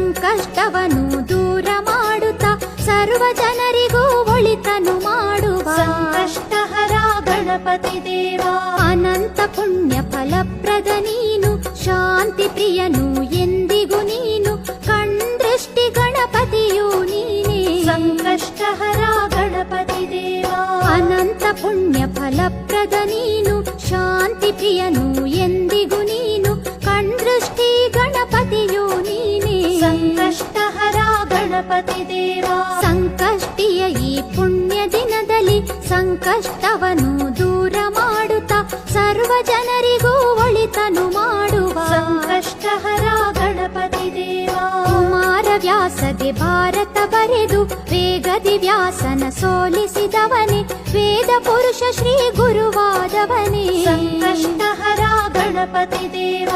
ಸಂಕಷ್ಟವನ್ನು ದೂರ ಮಾಡುತ್ತಾ ಸರ್ವ ಜನರಿಗೂ ಒಳಿತನು ಮಾಡುವ ಸಂಕಷ್ಟಹರ ಗಣಪತಿ ದೇವ. ಅನಂತ ಪುಣ್ಯ ಫಲಪ್ರದ ನೀನು, ಶಾಂತಿ ಪ್ರಿಯನು ಎಂದಿಗೂ ನೀನು, ಕಣ್ದೃಷ್ಟಿ ಗಣಪತಿಯು ನೀನೇ. ಸಂಕಷ್ಟಹರ ಗಣಪತಿ ದೇವ. ಅನಂತ ಪುಣ್ಯ ಫಲಪ್ರದ ನೀನು, ಶಾಂತಿ ಪ್ರಿಯನು ಎಂದಿಗೂ ನೀನು, ಕಣ್ದೃಷ್ಟಿ ಗಣಪತಿಯು ನೀನೇ. ಸಂಕಷ್ಟಹರ ಗಣಪತಿ ದೇವ. ಸಂಕಷ್ಟಿಯ ಈ ಪುಣ್ಯ ದಿನದಲ್ಲಿ ಸಂಕಷ್ಟವನ್ನು ದೂರ ಮಾಡುತ್ತಾ ಸರ್ವ ಜನರಿಗೂ ಒಳಿತನು ಮಾಡುವ ಸಂಕಷ್ಟಹರ ಗಣಪತಿ ದೇವ. ಕುಮಾರ ವ್ಯಾಸಗೆ ಭಾರತ ಬರೆದು ವೇಗದಿ ವ್ಯಾಸನ ಸೋಲಿಸಿದವನೇ, ವೇದ ಪುರುಷ ಶ್ರೀ ಗುರುವಾದವನೇ. ಸಂಕಷ್ಟಹರ ಗಣಪತಿ ದೇವ.